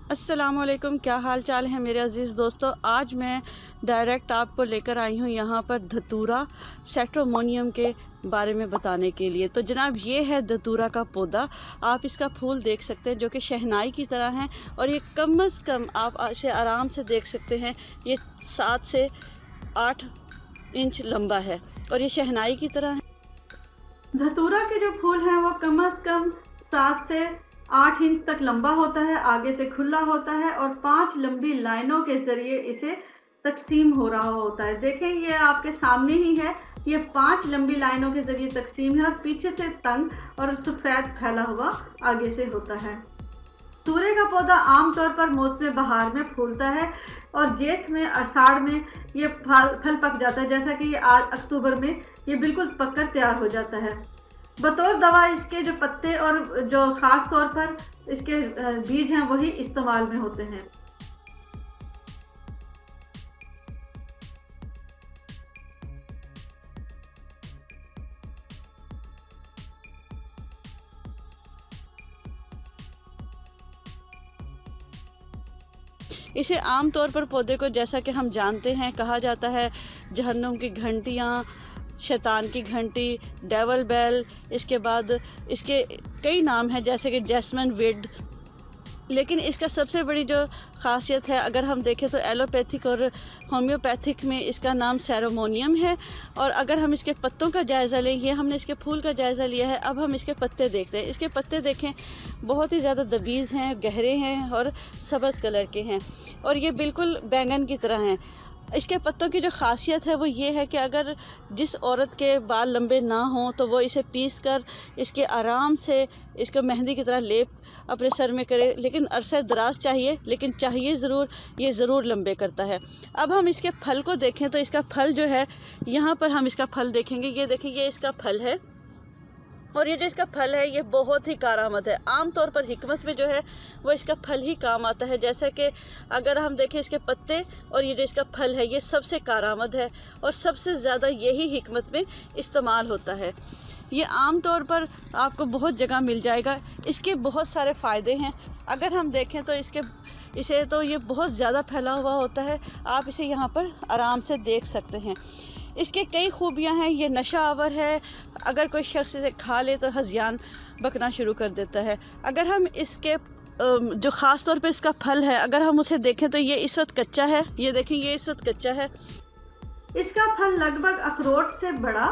अस्सलामुअलैकुम, क्या हाल चाल है मेरे अज़ीज़ दोस्तों। आज मैं डायरेक्ट आपको लेकर आई हूँ यहाँ पर धतूरा सेट्रोमोनियम के बारे में बताने के लिए। तो जनाब, ये है धतूरा का पौधा। आप इसका फूल देख सकते हैं जो कि शहनाई की तरह है, और ये कम से कम आप इसे आराम से देख सकते हैं, ये 7 से 8 इंच लंबा है और ये शहनाई की तरह है। धतूरा के जो फूल हैं वो कम से कम 7 से 8 इंच तक लंबा होता है, आगे से खुला होता है और 5 लंबी लाइनों के जरिए इसे तकसीम हो रहा होता है। देखें, ये आपके सामने ही है। ये 5 लंबी लाइनों के जरिए तकसीम है और पीछे से तंग और सफ़ेद फैला हुआ आगे से होता है। धतूरे का पौधा आमतौर पर मौसम बहार में फूलता है और जेठ में, आषाढ़ में ये फल पक जाता है। जैसा कि ये आज अक्टूबर में ये बिल्कुल पककर तैयार हो जाता है। बतौर दवा इसके जो पत्ते और जो ख़ास तौर पर इसके बीज हैं वही इस्तेमाल में होते हैं। इसे आम तौर पर पौधे को, जैसा कि हम जानते हैं, कहा जाता है जहन्नुम की घंटियाँ, शैतान की घंटी, डेवल बेल। इसके बाद इसके कई नाम हैं जैसे कि जैस्मिन विड। लेकिन इसका सबसे बड़ी जो ख़ासियत है, अगर हम देखें तो एलोपैथिक और होम्योपैथिक में इसका नाम सेरोमोनियम है। और अगर हम इसके पत्तों का जायज़ा लें, ये हमने इसके फूल का जायज़ा लिया है, अब हम इसके पत्ते देखते हैं। इसके पत्ते देखें, बहुत ही ज़्यादा दबीज़ हैं, गहरे हैं और सब्ज़ कलर के हैं और ये बिल्कुल बैंगन की तरह हैं। इसके पत्तों की जो ख़ासियत है वो ये है कि अगर जिस औरत के बाल लंबे ना हों तो वो इसे पीस कर इसके आराम से इसको मेहंदी की तरह लेप अपने सर में करे। लेकिन अरसा दराज चाहिए, लेकिन चाहिए ज़रूर, ये ज़रूर लंबे करता है। अब हम इसके फल को देखें तो इसका फल जो है, यहाँ पर हम इसका फल देखेंगे। ये देखें, ये इसका फल है और ये जो इसका फल है ये बहुत ही कारआमद है। आम तौर पर हिकमत में जो है वो इसका फल ही काम आता है। जैसे कि अगर हम देखें इसके पत्ते और ये जो इसका फल है ये सबसे कारआमद है और सबसे ज़्यादा यही हिकमत में इस्तेमाल होता है। ये आम तौर पर आपको बहुत जगह मिल जाएगा। इसके बहुत सारे फ़ायदे हैं। अगर हम देखें तो इसे तो ये बहुत ज़्यादा फैला हुआ होता है। आप इसे यहाँ पर आराम से देख सकते हैं। इसके कई खूबियाँ हैं। ये नशा आवर है, अगर कोई शख्स इसे खा ले तो हज़ियान बकना शुरू कर देता है। अगर हम इसके जो ख़ास तौर पे इसका फल है, अगर हम उसे देखें तो ये इस वक्त कच्चा है। ये देखें, ये इस वक्त कच्चा है। इसका फल लगभग अखरोट से बड़ा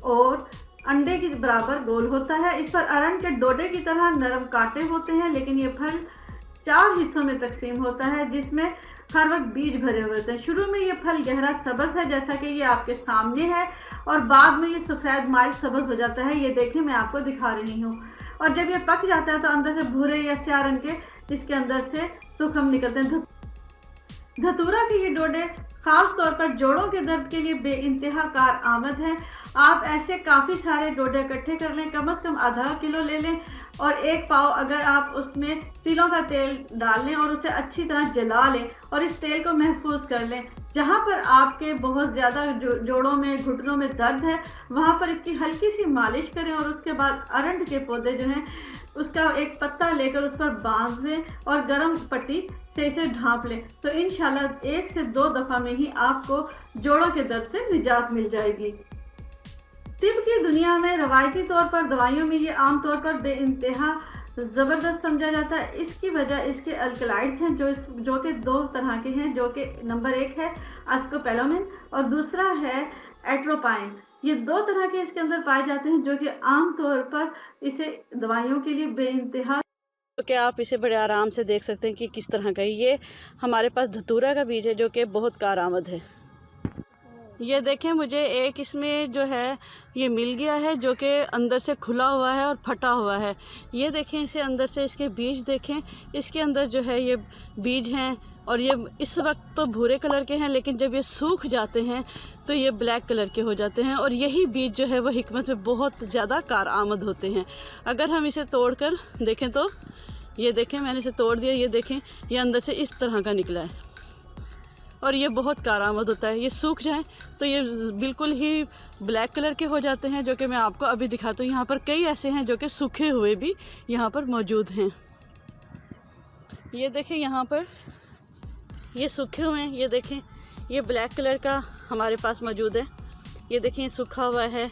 और अंडे के बराबर गोल होता है। इस पर अरंड के डोडे की तरह नरम कांटे होते हैं, लेकिन ये फल 4 हिस्सों में तकसीम होता है जिसमें हर वक्त बीज भरे हुए होते हैं। शुरू में ये फल गहरा सब्ज़ है, जैसा कि ये आपके सामने है, और बाद में ये सफ़ेद माइल सब्ज़ हो जाता है। ये देखें, मैं आपको दिखा रही हूँ। और जब ये पक जाता है तो अंदर से भूरे या स्याह रंग के इसके अंदर से तुखम निकलते हैं। धतूरा के ये डोडे ख़ास तौर पर जोड़ों के दर्द के लिए बेइंतहा कारआमद हैं। आप ऐसे काफ़ी सारे डोडे इकट्ठे कर लें, कम से कम आधा किलो ले लें और 1 पाव अगर आप उसमें तिलों का तेल डाल लें और उसे अच्छी तरह जला लें और इस तेल को महफूज कर लें। जहाँ पर आपके बहुत ज़्यादा जोड़ों में, घुटनों में दर्द है, वहाँ पर इसकी हल्की सी मालिश करें और उसके बाद अरंड के पौधे जो हैं उसका एक पत्ता लेकर उस पर बांध दें और गर्म पट्टी से इसे ढाँप लें। तो इंशाल्लाह 1 से 2 दफ़ा में ही आपको जोड़ों के दर्द से निजात मिल जाएगी। तिब की दुनिया में रवायती तौर पर दवाइयों में ये आम तौर पर बेइंतहा ज़बरदस्त समझा जाता है। इसकी वजह इसके अल्कलाइड्स हैं जो कि 2 तरह के हैं, जो कि नंबर 1 है आस्कोपेलामिन और दूसरा है एट्रोपाइन। ये 2 तरह के इसके अंदर पाए जाते हैं जो कि आम तौर पर इसे दवाइयों के लिए बेइंतहा। तो क्या आप इसे बड़े आराम से देख सकते हैं कि किस तरह का ये हमारे पास धतूरा का बीज है जो कि बहुत कारआमद है। ये देखें, मुझे एक इसमें जो है ये मिल गया है जो कि अंदर से खुला हुआ है और फटा हुआ है। ये देखें, इसे अंदर से इसके बीज देखें, इसके अंदर जो है ये बीज हैं और ये इस वक्त तो भूरे कलर के हैं, लेकिन जब ये सूख जाते हैं तो ये ब्लैक कलर के हो जाते हैं और यही बीज जो है वो हिकमत में बहुत ज़्यादा कारआमद होते हैं। अगर हम इसे तोड़ कर देखें तो ये देखें, मैंने इसे तोड़ दिया। ये देखें, ये अंदर से इस तरह का निकला है और ये बहुत कारआमद होता है। ये सूख जाएं तो ये बिल्कुल ही ब्लैक कलर के हो जाते हैं, जो कि मैं आपको अभी दिखाता हूँ। यहाँ पर कई ऐसे हैं जो कि सूखे हुए भी यहाँ पर मौजूद हैं। ये देखें यहाँ पर ये सूखे हुए हैं, ये देखें ये ब्लैक कलर का हमारे पास मौजूद है, ये देखें सूखा हुआ है।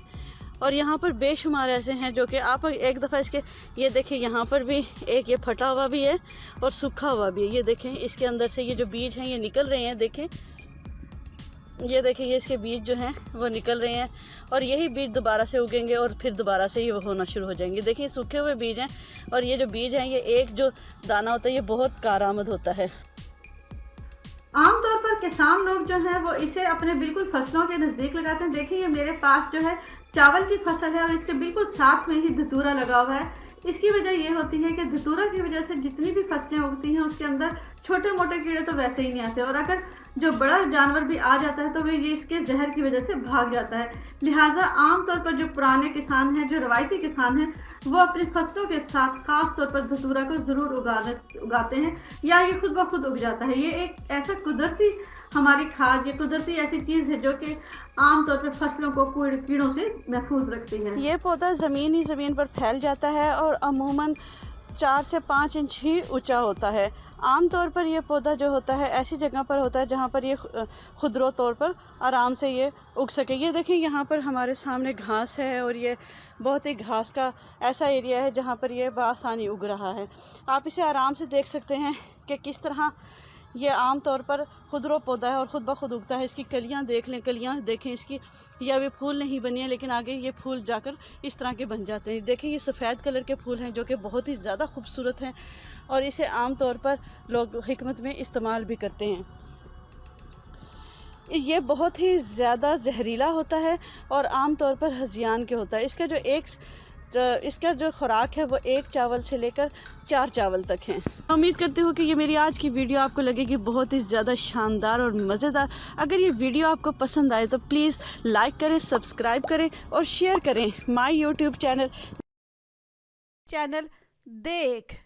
और यहाँ पर बेशुमार ऐसे हैं जो कि आप एक दफ़ा इसके ये देखें यहाँ पर भी एक ये फटा हुआ भी है और सूखा हुआ भी है। ये देखें इसके अंदर से ये जो बीज हैं ये निकल रहे हैं, देखें ये देखें ये इसके बीज जो हैं वो निकल रहे हैं और यही बीज दोबारा से उगेंगे और फिर दोबारा से ही वो होना शुरू हो जाएंगे। देखिए सूखे हुए बीज हैं और ये जो बीज हैं ये एक जो दाना होता है ये बहुत कारआमद होता है। आमतौर पर किसान लोग जो हैं वो इसे अपने बिल्कुल फसलों के नज़दीक लगाते हैं। देखिए ये मेरे पास जो है चावल की फसल है और इसके बिल्कुल साथ में ही धतूरा लगा हुआ है। इसकी वजह ये होती है कि धतूरा की वजह से जितनी भी फसलें उगती हैं उसके अंदर छोटे मोटे कीड़े तो वैसे ही नहीं आते और अगर जो बड़ा जानवर भी आ जाता है तो वो ये इसके जहर की वजह से भाग जाता है। लिहाजा आमतौर पर जो पुराने किसान हैं, जो रवायती किसान हैं, वो अपनी फसलों के साथ खास तौर पर धतूरा को ज़रूर उगाते हैं या ये खुद ब खुद उग जाता है। ये एक ऐसा कुदरती हमारी खाद, ये कुदरती ऐसी चीज़ है जो कि आमतौर पर फसलों को कीड़ों से महफूज रखती है। ये पौधा ज़मीन पर फैल जाता है और अमूमन 4 से 5 इंच ही ऊंचा होता है। आमतौर पर यह पौधा जो होता है ऐसी जगह पर होता है जहाँ पर ये खुदरो तौर पर आराम से ये उग सके। ये देखिए यहाँ पर हमारे सामने घास है और ये बहुत ही घास का ऐसा एरिया है जहाँ पर ये बआसानी उग रहा है। आप इसे आराम से देख सकते हैं कि किस तरह ये आम तौर पर खुदरो पौधा है और ख़ुद ब खुद उगता है। इसकी कलियाँ देख लें, कलियाँ देखें इसकी, ये अभी फूल नहीं बनी है लेकिन आगे ये फूल जाकर इस तरह के बन जाते हैं। देखें ये सफ़ेद कलर के फूल हैं जो कि बहुत ही ज़्यादा खूबसूरत हैं और इसे आम तौर पर लोग हिकमत में इस्तेमाल भी करते हैं। ये बहुत ही ज़्यादा जहरीला होता है और आम तौर पर हज़ियान के होता है। इसका जो खुराक है वो 1 चावल से लेकर 4 चावल तक है। उम्मीद करती हूँ कि ये मेरी आज की वीडियो आपको लगेगी बहुत ही ज़्यादा शानदार और मज़ेदार। अगर ये वीडियो आपको पसंद आए तो प्लीज़ लाइक करें, सब्सक्राइब करें और शेयर करें। माय यूट्यूब चैनल देख